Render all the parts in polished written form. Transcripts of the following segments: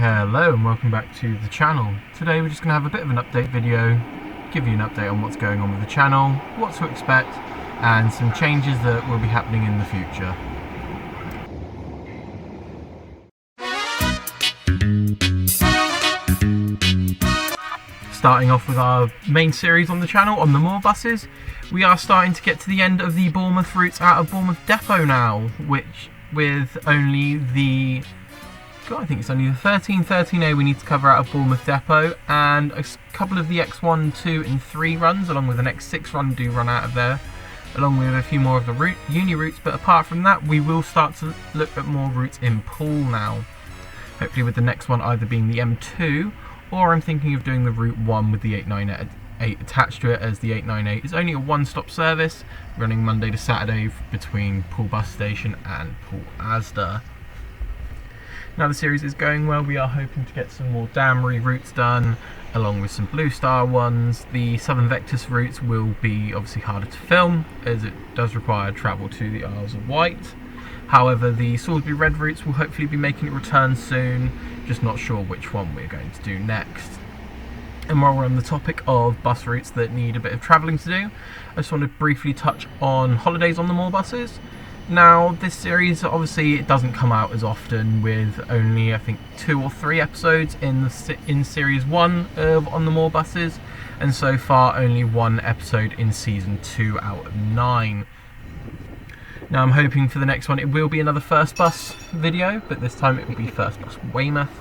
Hello and welcome back to the channel. Today we're just going to have a bit of an update video, give you an update on what's going on with the channel, what to expect, and some changes that will be happening in the future. Starting off with our main series on the channel, on the Moor buses, we are starting to get to the end of the Bournemouth routes out of Bournemouth Depot now, which with only the I think it's only the 13A we need to cover out of Bournemouth Depot, and a couple of the X1, 2 and 3 runs, along with an X6 run do run out of there, along with a few more of the uni routes, but apart from that we will start to look at more routes in Poole now. Hopefully with the next one either being the M2, or I'm thinking of doing the Route 1 with the 898 attached to it, as the 898 is only a one-stop service, running Monday to Saturday between Poole Bus Station and Poole Asda. Now the series is going well. We are hoping to get some more Damry routes done, along with some Blue Star ones. The Southern Vectis routes will be obviously harder to film, as it does require travel to the Isles of Wight. However, the Salisbury Red routes will hopefully be making a return soon, just not sure which one we're going to do next. And while we're on the topic of bus routes that need a bit of travelling to do, I just want to briefly touch on holidays on the Moor buses. Now, this series, obviously, it doesn't come out as often, with only, I think, 2 or 3 episodes in Series 1 of On the Moor buses, and so far only 1 episode in Season 2 out of 9. Now, I'm hoping for the next one it will be another First Bus video, but this time it will be First Bus Weymouth.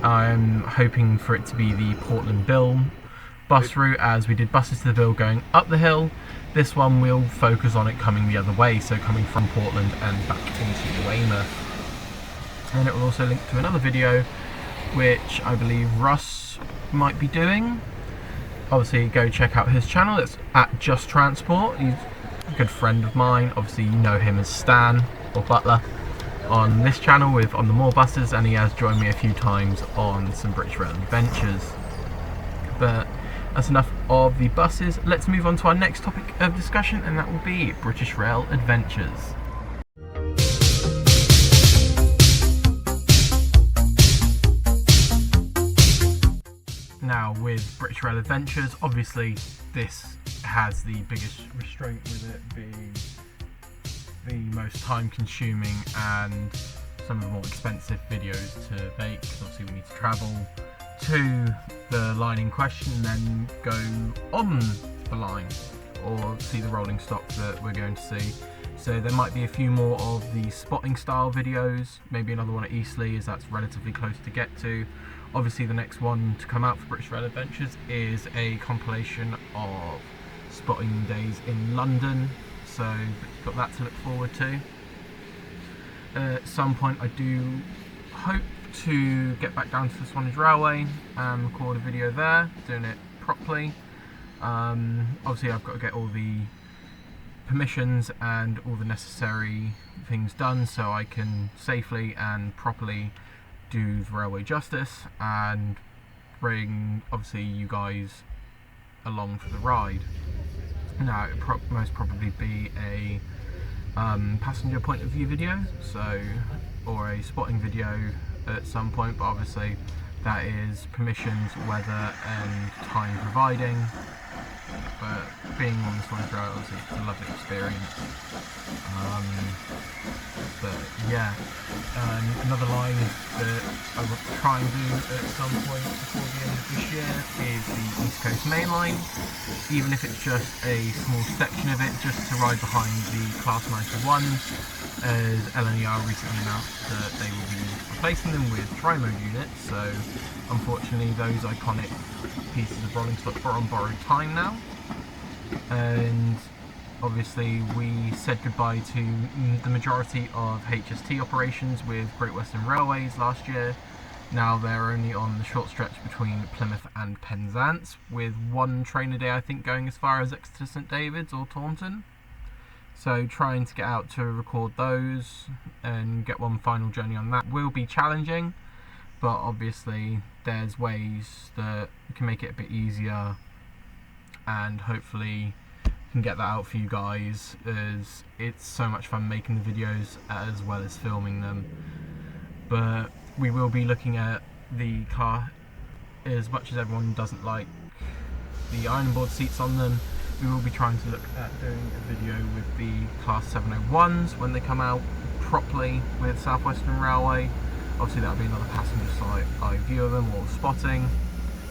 I'm hoping for it to be the Portland Bill bus route, as we did buses to the Bill going up the hill. This one will focus on it coming the other way, so coming from Portland and back into Weymouth. And it will also link to another video which I believe Russ might be doing. Obviously go check out his channel, it's at Just Transport. He's a good friend of mine. Obviously you know him as Stan or Butler on this channel with On the Moor buses, and he has joined me a few times on some British Rail adventures. But that's enough of the buses. Let's move on to our next topic of discussion, and that will be British Rail adventures. Now, with British Rail adventures, obviously this has the biggest restraint with it being the most time consuming and some of the more expensive videos to make, because obviously we need to travel to the line in question and then go on the line or see the rolling stock that we're going to see. So there might be a few more of the spotting style videos, maybe another one at Eastleigh, as that's relatively close to get to. Obviously the next one to come out for British Rail Adventures is a compilation of spotting days in London, so got that to look forward to. At some point I do hope to get back down to the Swanage Railway and record a video there, doing it properly. Obviously I've got to get all the permissions and all the necessary things done so I can safely and properly do the railway justice and bring obviously you guys along for the ride. Now it will most probably be a passenger point of view video, so, or a spotting video at some point, but obviously that is permissions, weather and time providing. But being on the Swanage Rail, obviously it's a lovely experience. But yeah, another line that I will try and do at some point before the end of this year is the East Coast Main Line, even if it's just a small section of it, just to ride behind the Class 91s, as LNER recently announced that they will be replacing them with tri-mode units. So unfortunately those iconic pieces of rolling stock are on borrowed time now, and obviously we said goodbye to the majority of HST operations with Great Western Railways last year. Now they're only on the short stretch between Plymouth and Penzance, with 1 train a day I think going as far as Exeter St David's or Taunton. So trying to get out to record those and get one final journey on that will be challenging, but obviously there's ways that we can make it a bit easier, and hopefully can get that out for you guys, as it's so much fun making the videos as well as filming them. But we will be looking at the car, as much as everyone doesn't like the iron board seats on them, we will be trying to look at doing a video with the Class 701s when they come out properly with South Western Railway. Obviously that'll be another passenger side eye view of them, or spotting.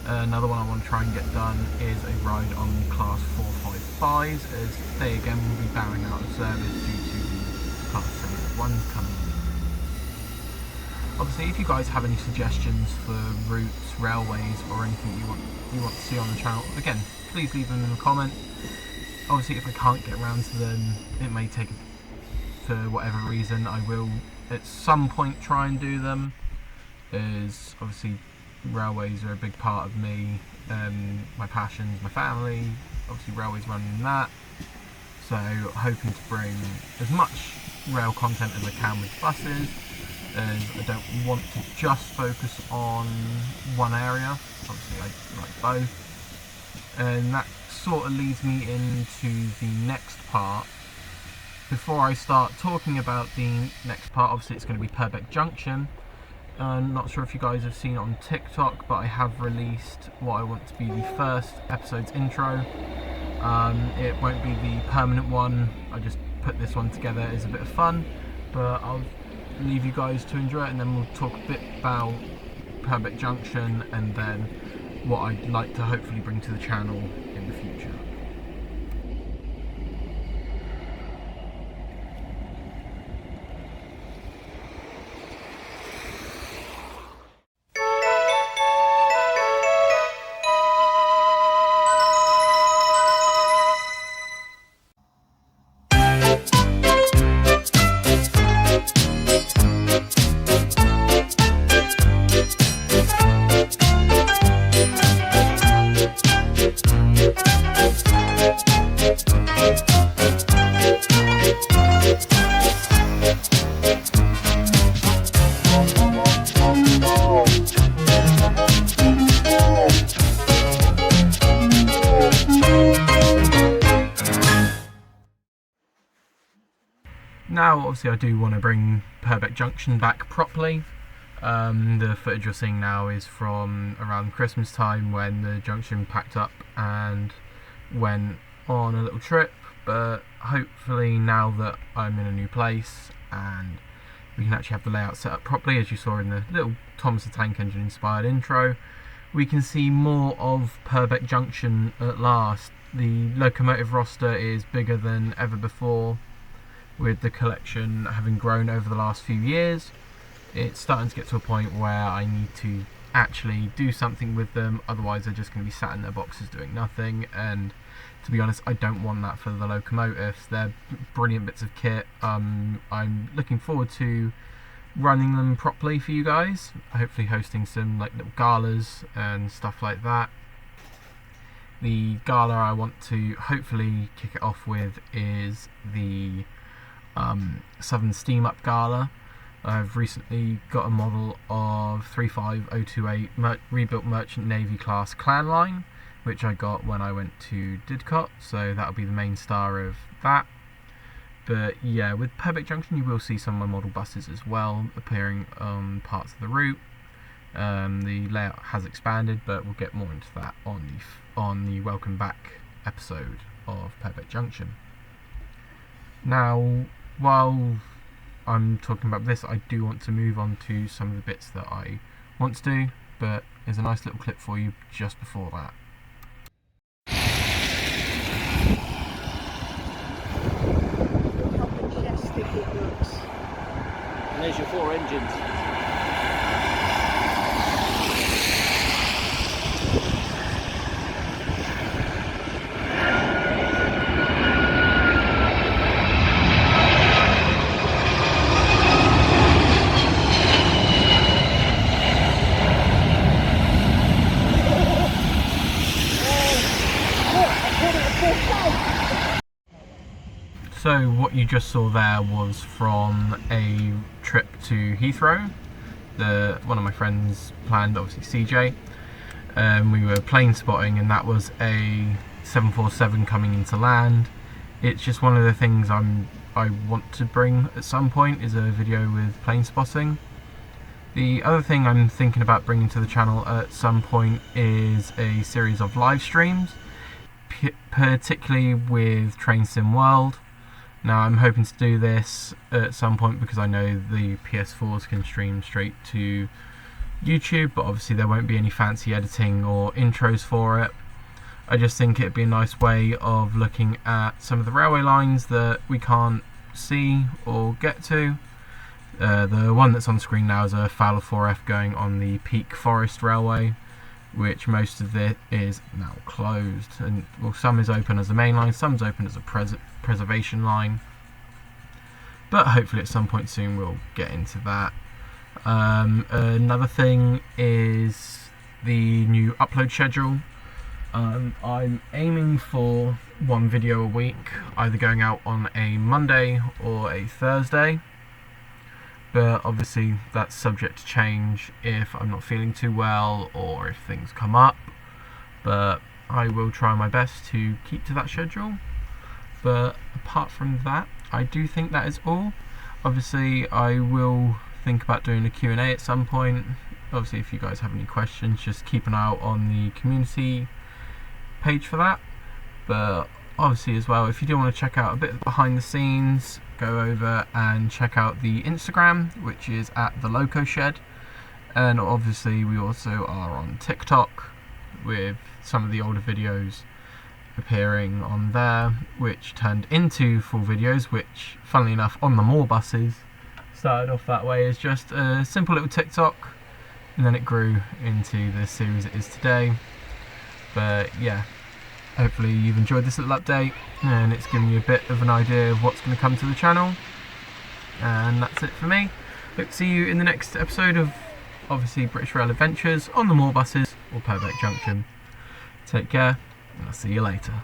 Another one I want to try and get done is a ride on the Class 455s, as they again will be bowing out of service due to the Class 701s coming in. Obviously, if you guys have any suggestions for routes, railways, or anything you want to see on the channel, again, please leave them in the comments. Obviously, if I can't get around to them, it may take, for whatever reason, I will at some point try and do them, as obviously railways are a big part of me, my passions, my family, obviously railways running that, so hoping to bring as much rail content as I can with buses, as I don't want to just focus on one area. Obviously I like both, and that sort of leads me into the next part. Before I start talking about the next part, obviously it's going to be Purbeck Junction. I'm not sure if you guys have seen it on TikTok, but I have released what I want to be the first episode's intro. It won't be the permanent one, I just put this one together as a bit of fun, but I'll leave you guys to enjoy it, and then we'll talk a bit about Purbeck Junction and then what I'd like to hopefully bring to the channel in the future. Now, obviously, I do want to bring Purbeck Junction back properly. The footage you're seeing now is from around Christmas time, when the junction packed up and went on a little trip, but hopefully now that I'm in a new place and we can actually have the layout set up properly, as you saw in the little Thomas the Tank Engine inspired intro, we can see more of Purbeck Junction at last. The locomotive roster is bigger than ever before, with the collection having grown over the last few years. It's starting to get to a point where I need to actually do something with them, otherwise they're just going to be sat in their boxes doing nothing, and to be honest, I don't want that for the locomotives. They're brilliant bits of kit. I'm looking forward to running them properly for you guys, hopefully hosting some like little galas and stuff like that. The gala I want to hopefully kick it off with is the Southern Steam Up Gala. I've recently got a model of 35028 rebuilt Merchant Navy class Clan line, which I got when I went to Didcot, so that'll be the main star of that. But yeah, with Purbeck Junction you will see some of my model buses as well appearing on parts of the route. The layout has expanded, but we'll get more into that on the Welcome Back episode of Purbeck Junction. Now, while I'm talking about this, I do want to move on to some of the bits that I want to do, but there's a nice little clip for you just before that. Look how majestic it looks. And there's your 4 engines. So what you just saw there was from a trip to Heathrow. One of my friends planned, obviously CJ. We were plane spotting, and that was a 747 coming into land. It's just one of the things I want to bring at some point, is a video with plane spotting. The other thing I'm thinking about bringing to the channel at some point is a series of live streams, particularly with Train Sim World. Now I'm hoping to do this at some point because I know the PS4s can stream straight to YouTube, but obviously there won't be any fancy editing or intros for it. I just think it'd be a nice way of looking at some of the railway lines that we can't see or get to. The one that's on screen now is a Fowler 4F going on the Peak Forest Railway, which most of it is now closed, and well, some is open as a main line, some's open as a preservation line, but hopefully at some point soon we'll get into that. Another thing is the new upload schedule. I'm aiming for one video a week, either going out on a Monday or a Thursday, but obviously that's subject to change if I'm not feeling too well or if things come up, but I will try my best to keep to that schedule. But apart from that, I do think that is all. Obviously I will think about doing a Q&A at some point. Obviously if you guys have any questions, just keep an eye out on the community page for that. But obviously as well, if you do want to check out a bit behind the scenes, go over and check out the Instagram, which is at the Loco Shed, and obviously we also are on TikTok with some of the older videos appearing on there, which turned into full videos, which funnily enough on the more buses started off that way as just a simple little TikTok, and then it grew into the series it is today. But yeah, hopefully you've enjoyed this little update and it's given you a bit of an idea of what's going to come to the channel. And that's it for me. Hope to see you in the next episode of obviously British Rail Adventures on the more buses or Purbeck Junction. Take care and I'll see you later.